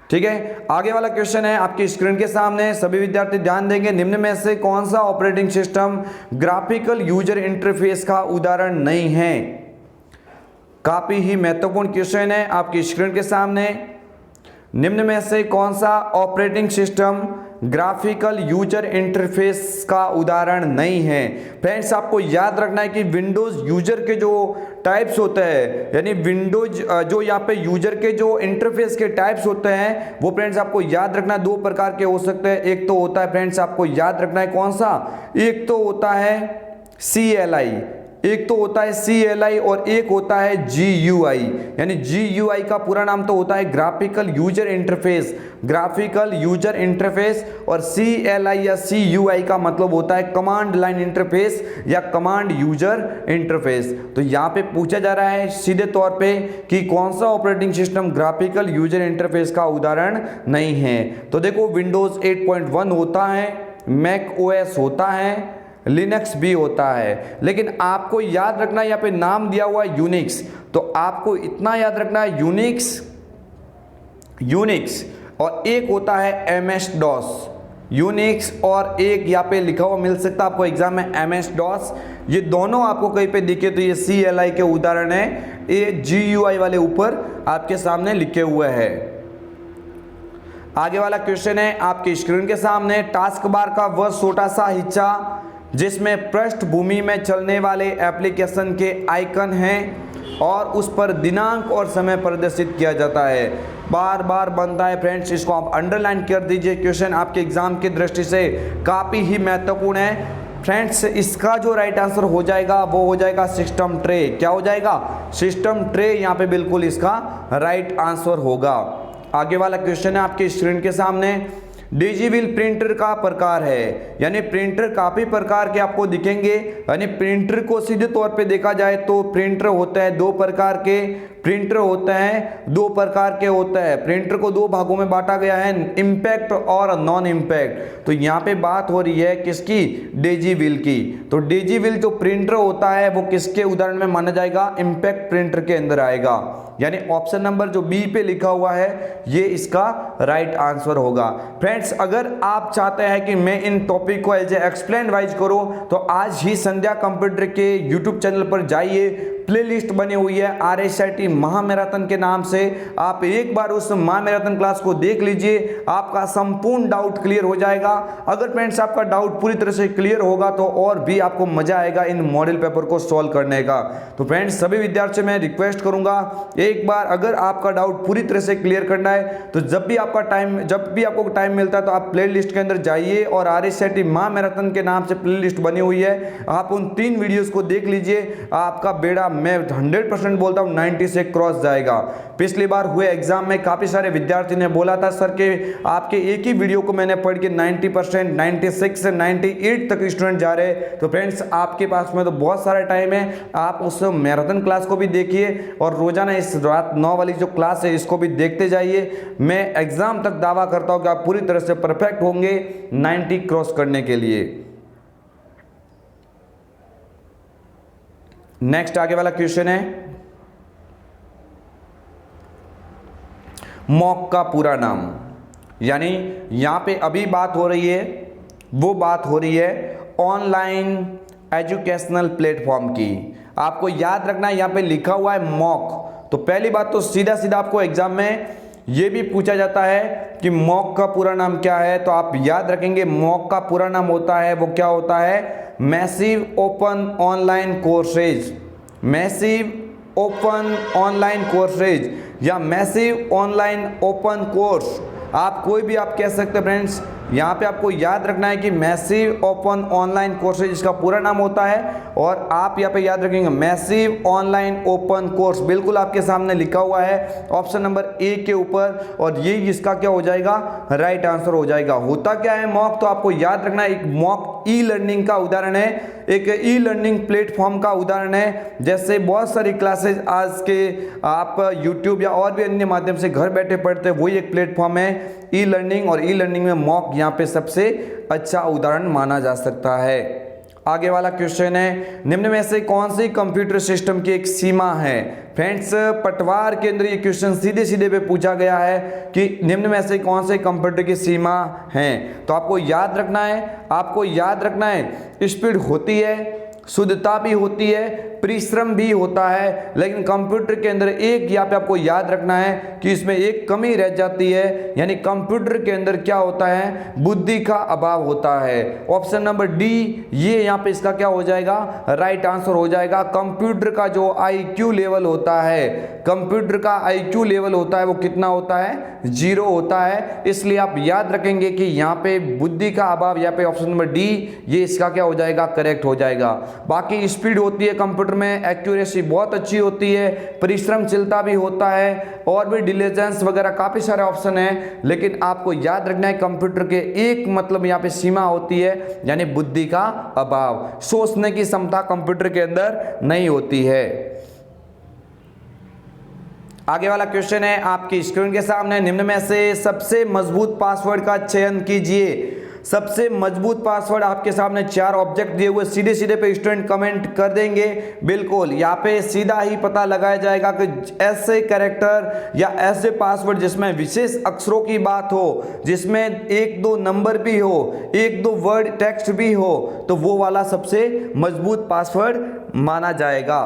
ठीक है, आगे वाला क्वेश्चन है आपकी स्क्रीन के सामने, सभी विद्यार्थी ध्यान देंगे। निम्न में से कौन सा operating system graphical user interface का उदाहरण नहीं है। काफी ही महत्वपूर्ण क्वेश्चन है आपकी स्क्रीन के सामने। निम्न में से कौन सा operating system graphical user interface का उदाहरण नहीं है। फ्रेंड्स आपको याद रखना है कि विंडोज यूजर के जो टाइप्स होते हैं, यानी विंडोज जो यहाँ पे यूजर के जो इंटरफेस के टाइप्स होते हैं वो फ्रेंड्स आपको याद रखना है, दो प्रकार के हो सकते हैं। एक तो होता है फ्रेंड्स आपको याद रखना है कौन सा, एक तो होता है CLI, एक तो होता है CLI और एक होता है GUI। यानी GUI का पूरा नाम तो होता है graphical user interface, graphical user interface. और CLI या CUI का मतलब होता है कमांड लाइन इंटरफेस या कमांड यूजर इंटरफेस। तो यहाँ पे पूछा जा रहा है सीधे तौर पे कि कौन सा operating system graphical user interface का उदाहरण नहीं है। तो देखो विंडोज 8.1 होता है, मैक OS होता है, लिनक्स भी होता है। लेकिन आपको याद रखना है यहाँ पे नाम दिया हुआ है यूनिक्स, तो आपको इतना याद रखना है यूनिक्स और एक होता है MS-DOS। यूनिक्स और एक यहाँ पे लिखा हुआ मिल सकता है आपको एग्जाम में MS-DOS। ये दोनों आपको कहीं पे दिखे तो ये CLI के उदाहरण है, ये GUI वाले ऊपर आपके सामने लिखे हुए हैं। आगे वाला क्वेश्चन है आपकी स्क्रीन के सामने, टास्क बार का वह छोटा सा हिस्सा जिसमें पृष्ठभूमि में चलने वाले एप्लीकेशन के आइकन हैं और उस पर दिनांक और समय प्रदर्शित किया जाता है, बार बार बनता है। फ्रेंड्स इसको आप अंडरलाइन कर दीजिए, क्वेश्चन आपके एग्जाम की दृष्टि से काफ़ी ही महत्वपूर्ण है। फ्रेंड्स इसका जो राइट आंसर हो जाएगा वो हो जाएगा सिस्टम ट्रे। क्या हो जाएगा, सिस्टम ट्रे यहाँ पे बिल्कुल इसका राइट आंसर होगा। आगे वाला क्वेश्चन है आपके स्क्रीन के सामने, डिजिटल प्रिंटर का प्रकार है। यानी प्रिंटर काफी प्रकार के आपको दिखेंगे। यानी प्रिंटर को सीधे तौर पे देखा जाए तो प्रिंटर होते हैं दो प्रकार के, प्रिंटर होते हैं दो प्रकार के होते हैं। प्रिंटर को दो भागों में बांटा गया है, इम्पैक्ट और नॉन इम्पैक्ट। तो यहाँ पे बात हो रही है किसकी, डिजिटल की। तो डिजिटल जो प्रिंटर होता है वो किसके उदाहरण में माना जाएगा, इम्पैक्ट प्रिंटर के अंदर आएगा। यानी ऑप्शन नंबर जो बी पे लिखा हुआ है ये इसका राइट आंसर होगा। फ्रेंड्स अगर आप चाहते हैं कि मैं इन टॉपिक को एज ए एक्सप्लेन वाइज करूं तो आज ही संध्या कंप्यूटर के यूट्यूब चैनल पर जाइए, प्लेलिस्ट बनी हुई है RSIT महामैराथन के नाम से। आप एक बार उस महामैराथन क्लास को देख लीजिए, आपका संपूर्ण डाउट क्लियर हो जाएगा। अगर फ्रेंड्स आपका डाउट पूरी तरह से क्लियर होगा तो और भी आपको मजा आएगा इन मॉडल पेपर को सॉल्व करने का। तो फ्रेंड्स सभी विद्यार्थियों में रिक्वेस्ट करूंगा एक बार अगर आपका डाउट पूरी तरह से क्लियर करना है तो जब भी आपको टाइम मिलता है तो आप प्लेलिस्ट के अंदर जाइए और RSIT महामैराथन के नाम से प्लेलिस्ट बनी हुई है, आप उन 3 वीडियोस को देख लीजिए, आपका बेड़ा मैं 100% बोलता हूँ 90 से क्रॉस जाएगा। पिछली बार हुए एग्जाम में काफ़ी सारे विद्यार्थी ने बोला था सर के आपके एक ही वीडियो को मैंने पढ़ के 90%, 96 से 98 तक स्टूडेंट जा रहे। तो फ्रेंड्स आपके पास में तो बहुत सारा टाइम है, आप उस मैराथन क्लास को भी देखिए और रोजाना इस रात 9 वाली जो क्लास है इसको भी देखते जाइए। मैं एग्जाम तक दावा करता हूँ कि आप पूरी तरह से परफेक्ट होंगे 90 क्रॉस करने के लिए। नेक्स्ट आगे वाला क्वेश्चन है, मॉक का पूरा नाम। यानी यहां पे अभी बात हो रही है, वो बात हो रही है ऑनलाइन एजुकेशनल प्लेटफॉर्म की। आपको याद रखना है यहां पे लिखा हुआ है मॉक। तो पहली बात तो सीधा सीधा आपको एग्जाम में ये भी पूछा जाता है कि मॉक का पूरा नाम क्या है। तो आप याद रखेंगे मॉक का पूरा नाम होता है, वो क्या होता है, massive open online courses. Massive open online courses या मैसिव ऑनलाइन ओपन कोर्स, आप कोई भी आप कह सकते हैं फ्रेंड्स। यहाँ पे आपको याद रखना है कि मैसिव ओपन ऑनलाइन कोर्सेज इसका पूरा नाम होता है, और आप यहाँ पे याद रखेंगे मैसिव ऑनलाइन ओपन कोर्स, बिल्कुल आपके सामने लिखा हुआ है ऑप्शन नंबर ए के ऊपर, और ये इसका क्या हो जाएगा, राइट आंसर हो जाएगा। होता क्या है मॉक, तो आपको याद रखना है एक मॉक ई लर्निंग का उदाहरण है, एक ई लर्निंग प्लेटफॉर्म का उदाहरण है। जैसे बहुत सारी क्लासेज आज के आप यूट्यूब या और भी अन्य माध्यम से घर बैठे पढ़ते हैं, वही एक प्लेटफॉर्म है ई लर्निंग, और ई लर्निंग में मॉक यहाँ पे सबसे अच्छा उदाहरण माना जा सकता है। आगे वाला क्वेश्चन है, निम्न में से कौन सी कंप्यूटर सिस्टम की एक सीमा है। फ्रेंड्स पटवार के अंदर ये क्वेश्चन सीधे सीधे पे पूछा गया है कि निम्न में से कौन से कंप्यूटर की सीमा है। तो आपको याद रखना है, आपको याद रखना है स्पीड होती है, शुद्धता भी होती है, परिश्रम भी होता है, लेकिन कंप्यूटर के अंदर एक यहाँ पे आपको याद रखना है कि इसमें एक कमी रह जाती है, यानी कंप्यूटर के अंदर क्या होता है, बुद्धि का अभाव होता है। ऑप्शन नंबर डी ये यहाँ पे इसका क्या हो जाएगा, राइट आंसर हो जाएगा। कंप्यूटर का जो IQ लेवल होता है, कंप्यूटर का IQ लेवल होता है वो कितना होता है, 0 होता है। इसलिए आप याद रखेंगे कि यहाँ पे बुद्धि का अभाव, यहाँ पे ऑप्शन नंबर डी ये इसका क्या हो जाएगा, करेक्ट हो जाएगा। बाकी स्पीड होती है कंप्यूटर में, एक्यूरेसी बहुत अच्छी होती है, परिश्रमशीलता भी होता है, और भी डिलीजेंस वगैरह काफी सारे ऑप्शन हैं, लेकिन आपको याद रखना है कंप्यूटर के एक मतलब यहाँ पे सीमा होती है, यानी बुद्धि का अभाव, सोचने की क्षमता कंप्यूटर के अंदर नहीं होती है। आगे वाला क्वेश्चन है आपकी स्क्रीन के सामने, निम्न में से सबसे मजबूत पासवर्ड का चयन कीजिए। सबसे मजबूत पासवर्ड आपके सामने 4 ऑब्जेक्ट दिए हुए, सीधे सीधे पे स्टूडेंट कमेंट कर देंगे। बिल्कुल यहाँ पे सीधा ही पता लगाया जाएगा कि ऐसे कैरेक्टर या ऐसे पासवर्ड जिसमें विशेष अक्षरों की बात हो, जिसमें 1-2 नंबर भी हो, 1-2 वर्ड टेक्स्ट भी हो, तो वो वाला सबसे मजबूत पासवर्ड माना जाएगा।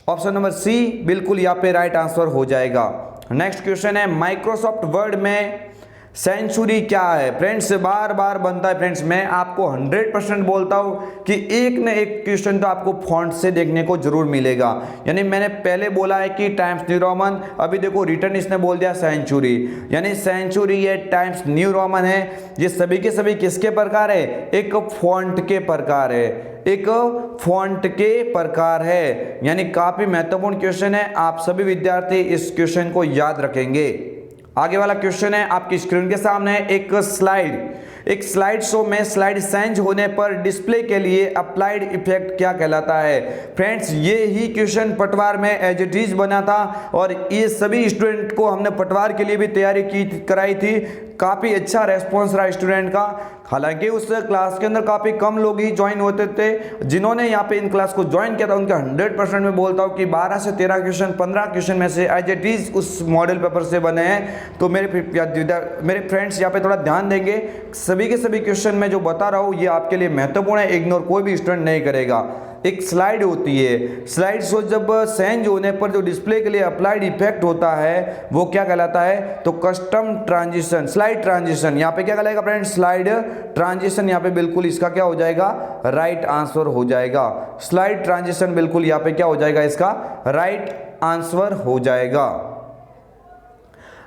ऑप्शन नंबर सी बिल्कुल यहाँ पे राइट आंसर हो जाएगा। नेक्स्ट क्वेश्चन है, माइक्रोसॉफ्ट वर्ड में सेंचुरी क्या है। फ्रेंड्स बार बार बनता है फ्रेंड्स, मैं आपको 100% बोलता हूं कि एक न एक क्वेश्चन तो आपको फॉन्ट से देखने को जरूर मिलेगा। यानी मैंने पहले बोला है कि टाइम्स न्यू रोमन, अभी देखो रिटर्न इसने बोल दिया सेंचुरी, यानी सेंचुरी है टाइम्स न्यू रोमन है। ये सभी के सभी किसके प्रकार है, एक फॉन्ट के प्रकार है, एक फॉन्ट के प्रकार है। यानी काफी महत्वपूर्ण क्वेश्चन है, आप सभी विद्यार्थी इस क्वेश्चन को याद रखेंगे। आगे वाला क्वेश्चन है आपकी स्क्रीन के सामने, एक स्लाइड शो में स्लाइड चेंज होने पर डिस्प्ले के लिए अप्लाइड इफेक्ट क्या कहलाता है। फ्रेंड्स ये ही क्वेश्चन पटवार में एज इट इज बना था, और ये सभी स्टूडेंट को हमने पटवार के लिए भी तैयारी कराई थी। काफ़ी अच्छा रेस्पॉन्स रहा स्टूडेंट का, हालांकि उस क्लास के अंदर काफ़ी कम लोग ही ज्वाइन होते थे। जिन्होंने यहाँ पे इन क्लास को ज्वाइन किया था उनका 100% में बोलता हूँ कि 12 से 13 क्वेश्चन 15 क्वेश्चन में से एज इट इज उस मॉडल पेपर से बने हैं। तो मेरे फ्रेंड्स यहाँ पे थोड़ा ध्यान देंगे, सभी के सभी क्वेश्चन में जो बता रहा हूँ ये आपके लिए महत्वपूर्ण है, इग्नोर कोई भी स्टूडेंट नहीं करेगा। एक स्लाइड होती है, स्लाइड शो जब चेंज होने पर जो डिस्प्ले के लिए अप्लाइड इफेक्ट होता है वो क्या कहलाता है, तो कस्टम ट्रांजिशन, स्लाइड ट्रांजिशन। यहाँ पे क्या कहलाएगा फ्रेंड्स, स्लाइड ट्रांजिशन। यहाँ पे बिल्कुल इसका क्या हो जाएगा, राइट आंसर हो जाएगा। स्लाइड ट्रांजिशन बिल्कुल यहाँ पे क्या हो जाएगा, इसका राइट आंसर हो जाएगा।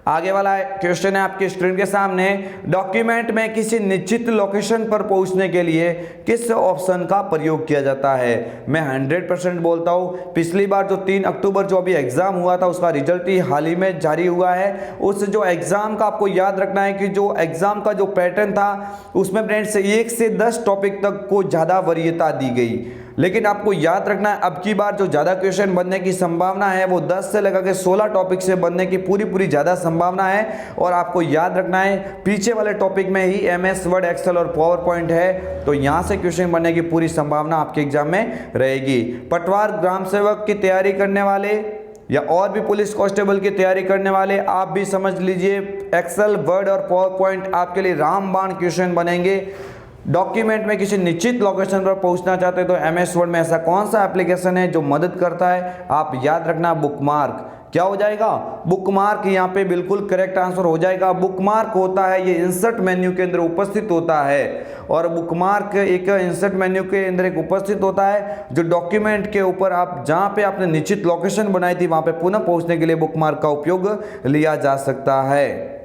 आगे वाला क्वेश्चन है आपके स्क्रीन के सामने, डॉक्यूमेंट में किसी निश्चित लोकेशन पर पहुंचने के लिए किस ऑप्शन का प्रयोग किया जाता है। मैं 100% बोलता हूं, पिछली बार जो 3 अक्टूबर जो अभी एग्जाम हुआ था उसका रिजल्ट ही हाल ही में जारी हुआ है। उस जो एग्जाम का आपको याद रखना है कि जो एग्जाम का जो पैटर्न था उसमें फ्रेंड्स 1 से 10 टॉपिक तक को ज्यादा वरीयता दी गई, लेकिन आपको याद रखना है अब की बार जो ज्यादा क्वेश्चन बनने की संभावना है वो 10 से लेकर के 16 टॉपिक से बनने की पूरी ज्यादा संभावना है। और आपको याद रखना है पीछे वाले टॉपिक में ही MS वर्ड, एक्सेल और पावर पॉइंट है, तो यहां से क्वेश्चन बनने की पूरी संभावना आपके एग्जाम में रहेगी। पटवार ग्राम सेवक की तैयारी करने वाले या और भी पुलिस कांस्टेबल की तैयारी करने वाले आप भी समझ लीजिए, एक्सेल वर्ड और पावर पॉइंट आपके लिए रामबाण क्वेश्चन बनेंगे। डॉक्यूमेंट में किसी निश्चित लोकेशन पर पहुंचना चाहते हैं तो MS वर्ड में ऐसा कौन सा एप्लीकेशन है जो मदद करता है, आप याद रखना बुकमार्क। क्या हो जाएगा, बुकमार्क, यहाँ पे बिल्कुल करेक्ट आंसर हो जाएगा। बुकमार्क होता है ये इंसर्ट मेन्यू के अंदर उपस्थित होता है, और बुकमार्क एक इंसर्ट मेन्यू के अंदर एक उपस्थित होता है जो डॉक्यूमेंट के ऊपर आप जहाँ पे आपने निश्चित लोकेशन बनाई थी वहाँ पे पुनः पहुँचने के लिए बुकमार्क का उपयोग लिया जा सकता है।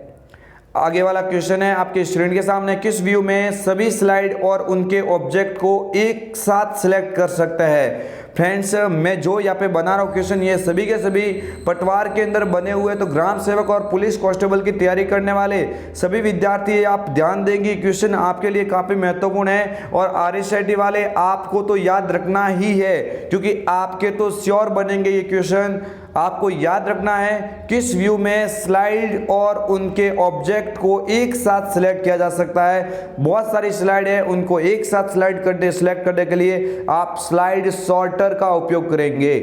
आगे वाला क्वेश्चन है आपके स्क्रीन के सामने, किस व्यू में सभी स्लाइड और उनके ऑब्जेक्ट को एक साथ सिलेक्ट कर सकते हैं। फ्रेंड्स मैं जो यहाँ पे बना रहा हूँ क्वेश्चन ये सभी के सभी पटवार के अंदर बने हुए, तो ग्राम सेवक और पुलिस कांस्टेबल की तैयारी करने वाले सभी विद्यार्थी आप ध्यान देंगे, क्वेश्चन आपके लिए काफी महत्वपूर्ण है। और RSIT वाले आपको तो याद रखना ही है क्योंकि आपके तो श्योर बनेंगे ये क्वेश्चन। आपको याद रखना है किस व्यू में स्लाइड और उनके ऑब्जेक्ट को एक साथ सिलेक्ट किया जा सकता है। बहुत सारी स्लाइड है, उनको एक साथ सिलेक्ट करने के लिए आप स्लाइड सॉर्टर का उपयोग करेंगे।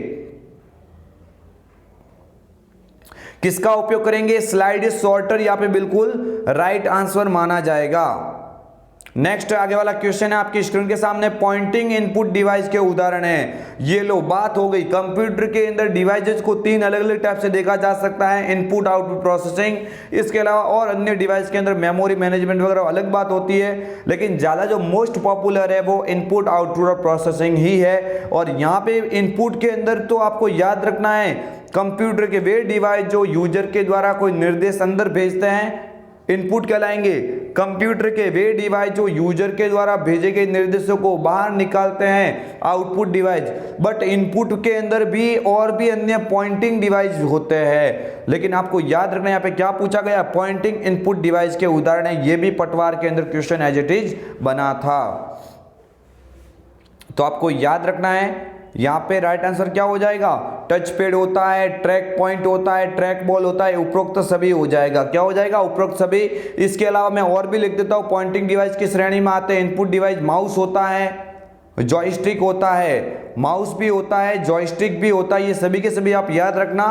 किसका उपयोग करेंगे, स्लाइड सॉर्टर, यहां पे बिल्कुल राइट आंसर माना जाएगा। नेक्स्ट आगे वाला क्वेश्चन है आपकी स्क्रीन के सामने, पॉइंटिंग इनपुट डिवाइस के उदाहरण है। ये लो बात हो गई, कंप्यूटर के अंदर डिवाइसेस को 3 अलग अलग टाइप से देखा जा सकता है, इनपुट आउटपुट प्रोसेसिंग, इसके अलावा और अन्य डिवाइस के अंदर मेमोरी मैनेजमेंट वगैरह अलग बात होती है, लेकिन ज्यादा जो मोस्ट पॉपुलर है वो इनपुट आउटपुट और प्रोसेसिंग ही है। और यहाँ पे इनपुट के अंदर तो आपको याद रखना है कंप्यूटर के वे डिवाइस जो यूजर के द्वारा कोई निर्देश अंदर भेजते हैं इनपुट कहलाएंगे, कंप्यूटर के वे डिवाइस जो यूजर के द्वारा भेजे गए निर्देशों को बाहर निकालते हैं आउटपुट डिवाइस। बट इनपुट के अंदर भी और भी अन्य पॉइंटिंग डिवाइस होते हैं, लेकिन आपको याद रखना यहाँ पे क्या पूछा गया, पॉइंटिंग इनपुट डिवाइस के उदाहरण है। ये भी पटवार के अंदर क्वेश्चन एज इट इज बना था, तो आपको याद रखना है यहाँ पे राइट आंसर क्या हो जाएगा, टच पैड होता है, ट्रैक पॉइंट होता है, ट्रैक बॉल होता है, उपरोक्त सभी हो जाएगा। क्या हो जाएगा, उपरोक्त सभी। इसके अलावा मैं और भी लिख देता हूँ, पॉइंटिंग डिवाइस की श्रेणी में आते हैं इनपुट डिवाइस, माउस होता है, जॉयस्टिक होता है, माउस भी होता है, जॉयस्टिक भी होता है, ये सभी के सभी आप याद रखना।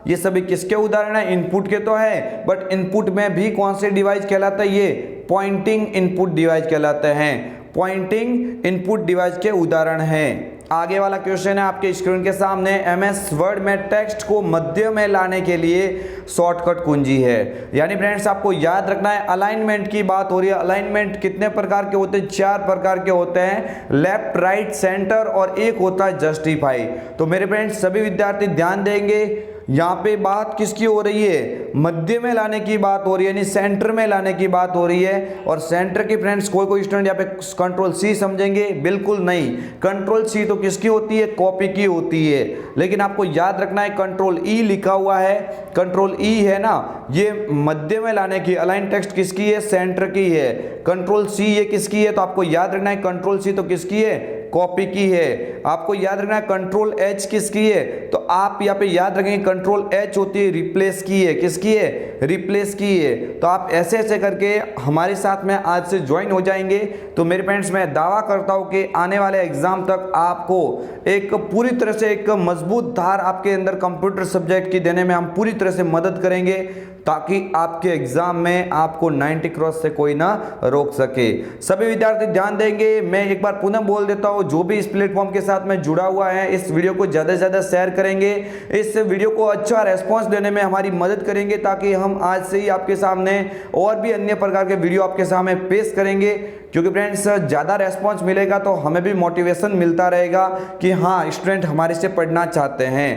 ये सभी किसके उदाहरण है, इनपुट के तो है, बट इनपुट में भी कौन से डिवाइस कहलाता है, ये पॉइंटिंग इनपुट डिवाइस कहलाते हैं, पॉइंटिंग इनपुट डिवाइस के उदाहरण हैं। आगे वाला क्वेश्चन है आपके स्क्रीन के सामने, MS वर्ड में टेक्स्ट को मध्य में लाने के लिए शॉर्टकट कुंजी है। यानी फ्रेंड्स आपको याद रखना है अलाइनमेंट की बात हो रही है। अलाइनमेंट कितने प्रकार के होते हैं, 4 प्रकार के होते हैं, लेफ्ट, राइट, सेंटर और एक होता है जस्टिफाई। तो मेरे फ्रेंड्स सभी विद्यार्थी ध्यान देंगे, यहाँ पे बात किसकी हो रही है, मध्य में लाने की बात हो रही है, यानी सेंटर में लाने की बात हो रही है। और सेंटर की फ्रेंड्स कोई स्टूडेंट यहाँ पे कंट्रोल C समझेंगे, बिल्कुल नहीं। कंट्रोल C तो किसकी होती है, कॉपी की होती है, लेकिन आपको याद रखना है कंट्रोल E लिखा हुआ है, कंट्रोल E है ना, ये मध्य में लाने की, अलाइन टेक्स्ट किसकी है, सेंटर की है। कंट्रोल C ये किसकी है, तो आपको याद रखना है कंट्रोल C तो किसकी है, कॉपी की है। आपको याद रखना है कंट्रोल H किसकी है, तो आप यहाँ पे याद रखेंगे कंट्रोल H होती है रिप्लेस की है, किसकी है, रिप्लेस की है। तो आप ऐसे ऐसे करके हमारे साथ में आज से ज्वाइन हो जाएंगे। तो मेरे फ्रेंड्स मैं दावा करता हूँ कि आने वाले एग्जाम तक आपको एक पूरी तरह से एक मजबूत धार आपके अंदर कंप्यूटर सब्जेक्ट की देने में हम पूरी तरह से मदद करेंगे, ताकि आपके एग्जाम में आपको 90 क्रॉस से कोई ना रोक सके। सभी विद्यार्थी ध्यान देंगे। मैं एक बार पुनः बोल देता हूँ, जो भी इस प्लेटफॉर्म के साथ में जुड़ा हुआ है इस वीडियो को ज़्यादा से ज़्यादा शेयर करेंगे, इस वीडियो को अच्छा रेस्पॉन्स देने में हमारी मदद करेंगे, ताकि हम आज से ही आपके सामने और भी अन्य प्रकार के वीडियो आपके सामने पेश करेंगे। क्योंकि फ्रेंड्स ज़्यादा रेस्पॉन्स मिलेगा तो हमें भी मोटिवेशन मिलता रहेगा कि हाँ स्टूडेंट हमारे से पढ़ना चाहते हैं।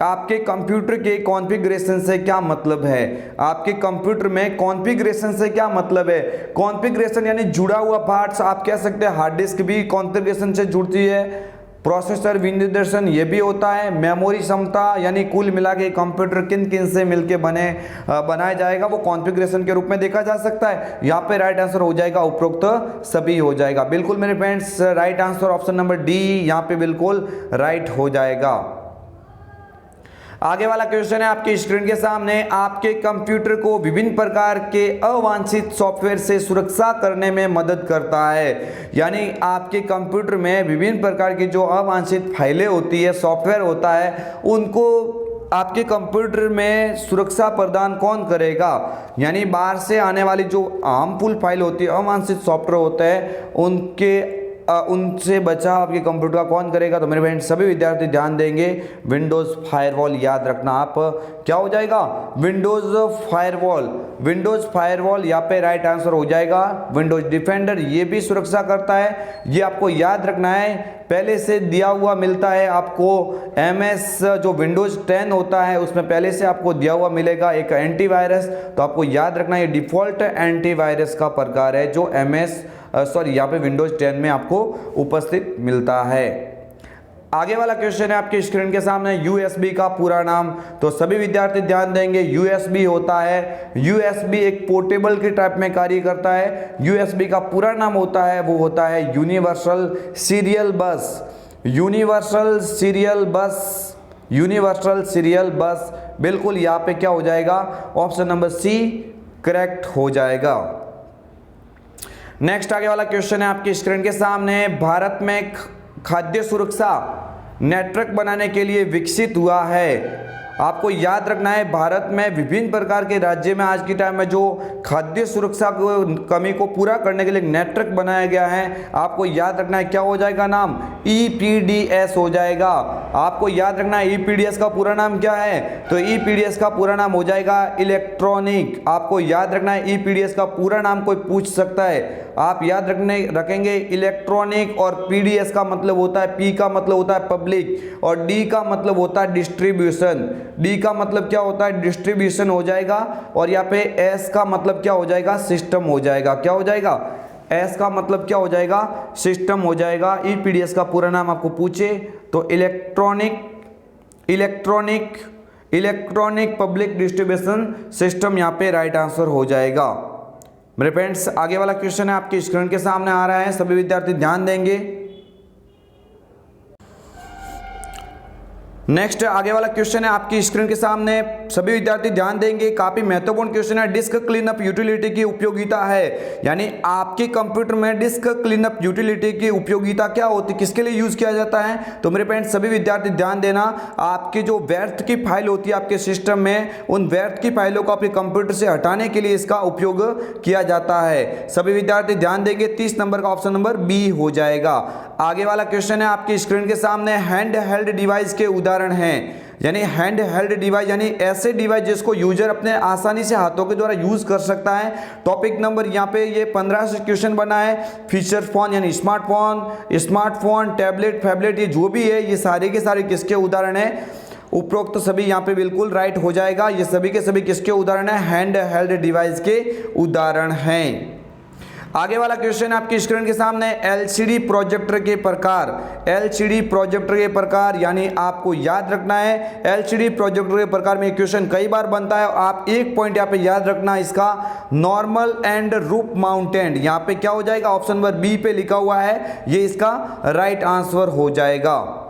आपके कंप्यूटर के कॉन्फ़िगरेशन से क्या मतलब है, आपके कंप्यूटर में कॉन्फ़िगरेशन से क्या मतलब है। कॉन्फ़िगरेशन यानी जुड़ा हुआ पार्ट्स, आप कह सकते हैं हार्ड डिस्क भी कॉन्फ़िगरेशन से जुड़ती है, प्रोसेसर विनिर्देशन ये भी होता है, मेमोरी क्षमता यानी कुल मिला के कंप्यूटर किन किन से मिलके बनाया जाएगा वो कॉन्फ़िगरेशन के रूप में देखा जा सकता है। यहाँ पे राइट आंसर हो जाएगा उपरोक्त सभी हो जाएगा। बिल्कुल मेरे friends right answer option number D यहाँ पे बिल्कुल राइट हो जाएगा। आगे वाला क्वेश्चन है आपकी स्क्रीन के सामने, आपके कंप्यूटर को विभिन्न प्रकार के अवांछित सॉफ्टवेयर से सुरक्षा करने में मदद करता है। यानी आपके कंप्यूटर में विभिन्न प्रकार की जो अवांछित फाइलें होती है, सॉफ्टवेयर होता है, उनको आपके कंप्यूटर में सुरक्षा प्रदान कौन करेगा। यानी बाहर से आने वाली जो हार्मफुल फाइल होती है, अवांछित सॉफ्टवेयर होते हैं, उनसे बचाव आपके कंप्यूटर का कौन करेगा। तो मेरे बहन सभी विद्यार्थी ध्यान देंगे, विंडोज़ फायरवॉल याद रखना। आप क्या हो जाएगा, विंडोज़ फायरवॉल। विंडोज़ फायरवॉल यहाँ पे राइट आंसर हो जाएगा। विंडोज़ डिफेंडर ये भी सुरक्षा करता है, ये आपको याद रखना है, पहले से दिया हुआ मिलता है आपको। MS जो विंडोज़ 10 होता है उसमें पहले से आपको दिया हुआ मिलेगा एक एंटीवायरस, तो आपको याद रखना है डिफ़ॉल्ट एंटीवायरस का प्रकार है जो यहाँ पे विंडोज़ 10 में आपको उपस्थित मिलता है। आगे वाला क्वेश्चन है आपकी स्क्रीन के सामने, USB का पूरा नाम। तो सभी विद्यार्थी ध्यान देंगे, USB होता है, USB एक पोर्टेबल के टाइप में कार्य करता है। USB का पूरा नाम होता है वो होता है यूनिवर्सल सीरियल बस। यूनिवर्सल सीरियल बस, यूनिवर्सल सीरियल बस। बिल्कुल यहाँ पे क्या हो जाएगा, ऑप्शन नंबर सी करेक्ट हो जाएगा। नेक्स्ट आगे वाला क्वेश्चन है आपकी स्क्रीन के सामने, भारत में खाद्य सुरक्षा नेटवर्क बनाने के लिए विकसित हुआ है। आपको याद रखना है, भारत में विभिन्न प्रकार के राज्य में आज के टाइम में जो खाद्य सुरक्षा कमी को पूरा करने के लिए नेटवर्क बनाया गया है, आपको याद रखना है क्या हो जाएगा नाम, EPDS हो जाएगा। आपको याद रखना है EPDS का पूरा नाम क्या है, तो EPDS का पूरा नाम हो जाएगा इलेक्ट्रॉनिक। आपको याद रखना है EPDS का पूरा नाम कोई पूछ सकता है, आप याद रखेंगे इलेक्ट्रॉनिक, और PDS का मतलब होता है, P का मतलब होता है पब्लिक, और D का मतलब होता है डिस्ट्रीब्यूशन। D का मतलब क्या होता है, डिस्ट्रीब्यूशन हो जाएगा, और यहाँ पे S का मतलब क्या हो जाएगा, सिस्टम हो जाएगा। क्या हो जाएगा, S का मतलब क्या हो जाएगा, सिस्टम हो जाएगा। EPDS का पूरा नाम आपको पूछे तो इलेक्ट्रॉनिक पब्लिक डिस्ट्रीब्यूशन सिस्टम यहाँ पे राइट आंसर हो जाएगा। मेरे फ्रेंड्स आगे वाला क्वेश्चन है आपकी स्क्रीन के सामने आ रहा है, सभी विद्यार्थी ध्यान देंगे। नेक्स्ट आगे वाला क्वेश्चन है आपकी स्क्रीन के सामने, सभी विद्यार्थी ध्यान देंगे, काफी महत्वपूर्ण क्वेश्चन है। डिस्क क्लीनअप यूटिलिटी की उपयोगिता है, यानी आपके कंप्यूटर में डिस्क क्लीनअप यूटिलिटी की उपयोगिता क्या होती है, किसके लिए यूज किया जाता है। तो मेरे फ्रेंड्स सभी विद्यार्थी ध्यान देना, आपकी जो व्यर्थ की फाइल होती है आपके सिस्टम में, उन व्यर्थ की फाइलों को आपके कंप्यूटर से हटाने के लिए इसका उपयोग किया जाता है। सभी विद्यार्थी ध्यान देंगे, 30 नंबर का ऑप्शन नंबर बी हो जाएगा। आगे वाला क्वेश्चन है आपकी स्क्रीन के सामने, हैंड हेल्ड डिवाइस के उदाहरण हैं। यानी हैंड हेल्ड डिवाइस यानी ऐसे डिवाइस जिसको यूजर अपने आसानी से हाथों के द्वारा यूज कर सकता है। टॉपिक नंबर यहाँ पे ये 15 से क्वेश्चन बना है। फीचर फोन यानी स्मार्टफोन, टैबलेट, फैबलेट, ये जो भी है ये सारे के सारे किसके उदाहरण है, उपरोक्त सभी यहाँ पे बिल्कुल राइट हो जाएगा। ये सभी के सभी किसके उदाहरण है, हैंड हेल्ड डिवाइस के उदाहरण हैं। आगे वाला क्वेश्चन आपकी स्क्रीन के सामने, LCD प्रोजेक्टर के प्रकार। LCD प्रोजेक्टर के प्रकार यानी आपको याद रखना है LCD प्रोजेक्टर के प्रकार में क्वेश्चन कई बार बनता है। आप एक पॉइंट यहाँ पे याद रखना, इसका नॉर्मल एंड रूफ माउंटेड, यहाँ पे क्या हो जाएगा, ऑप्शन नंबर बी पे लिखा हुआ है, ये इसका राइट आंसर हो जाएगा।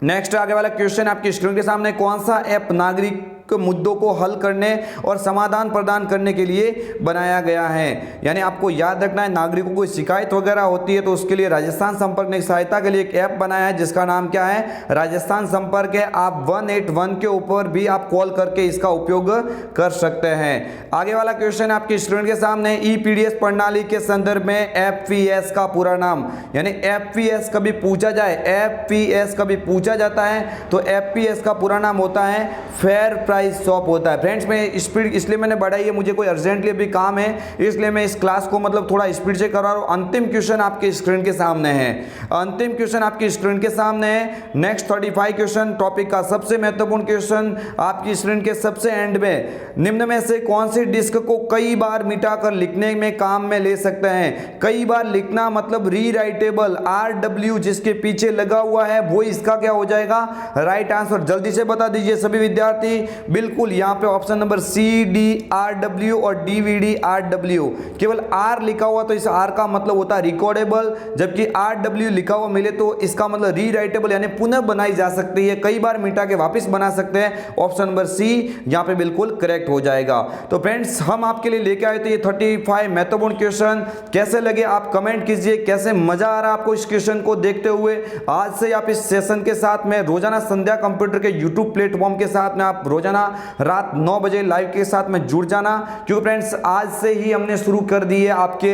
नेक्स्ट आगे वाला क्वेश्चन आपकी स्क्रीन के सामने, कौन सा ऐप नागरिक मुद्दों को हल करने और समाधान प्रदान करने के लिए बनाया गया है। यानी आपको याद रखना है, नागरिकों को शिकायत वगैरह होती है तो उसके लिए राजस्थान संपर्क ने सहायता के लिए एक ऐप बनाया है जिसका नाम क्या है, राजस्थान संपर्क है। आप 181 के ऊपर भी आप कॉल करके इसका उपयोग कर सकते हैं। आगे वाला क्वेश्चन आपकी स्क्रीन के सामने, EPDS प्रणाली के संदर्भ में FPS का पूरा नाम। यानी FPS कभी पूछा जाए, FPS कभी पूछा जाता है तो FPS का पूरा नाम होता है फेयर प्राइस स्वैप होता है। फ्रेंड्स मैं स्पीड इसलिए मैंने बढ़ाई है, मुझे कोई अर्जेंटली अभी काम है, इसलिए मैं इस क्लास को मतलब थोड़ा स्पीड से करा रहा हूँ। अंतिम क्वेश्चन आपके स्क्रीन के सामने है, अंतिम क्वेश्चन आपकी स्क्रीन के सामने है। नेक्स्ट 35 क्वेश्चन टॉपिक का सबसे महत्वपूर्ण क्वेश्चन आपकी स्क्रीन के सबसे एंड में, निम्न में से कौन सी डिस्क को कई बार मिटाकर लिखने में काम में ले सकते हैं। कई बार लिखना मतलब रीराइटेबल, RW जिसके पीछे लगा हुआ है वो इसका क्या हो जाएगा, राइट आंसर। जल्दी से बता दीजिए सभी विद्यार्थी। बिल्कुल यहाँ पे ऑप्शन नंबर CDRW और DVDRW, केवल R लिखा हुआ तो इस R का मतलब होता है रिकॉर्डेबल, जबकि RW लिखा हुआ मिले तो इसका मतलब रीराइटेबल यानी पुनः बनाई जा सकती है, कई बार मिटा के वापस बना सकते हैं। ऑप्शन नंबर C यहाँ पे बिल्कुल करेक्ट हो जाएगा। तो फ्रेंड्स हम आपके लिए लेके आए थे ये 35 महत्वपूर्ण क्वेश्चन। कैसे लगे आप कमेंट कीजिए, कैसे मजा आ रहा है आपको इस क्वेश्चन को देखते हुए। आज से आप इस सेशन के साथ में रोजाना संध्या कंप्यूटर के यूट्यूब प्लेटफॉर्म के साथ में आप रोजाना रात 9 बजे लाइव के साथ में जुड़ जाना, क्योंकि फ्रेंड्स आज से ही हमने शुरू कर दी है आपके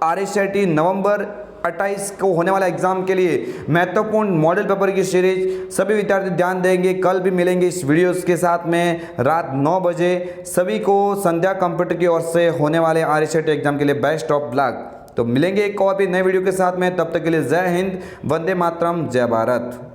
RSIT नवंबर 28 को होने वाला एग्जाम के लिए महत्वपूर्ण मॉडल पेपर की सीरीज। सभी विद्यार्थी ध्यान देंगे, कल भी मिलेंगे इस वीडियोस के साथ में रात 9 बजे। सभी को संध्या कंप्यूटर की ओर से होने वाले RSIT एग्जाम के लिए बेस्ट ऑफ लक। तो मिलेंगे एक और भी नए वीडियो के साथ में, तब तक के लिए जय हिंद, वंदे मातरम, जय भारत।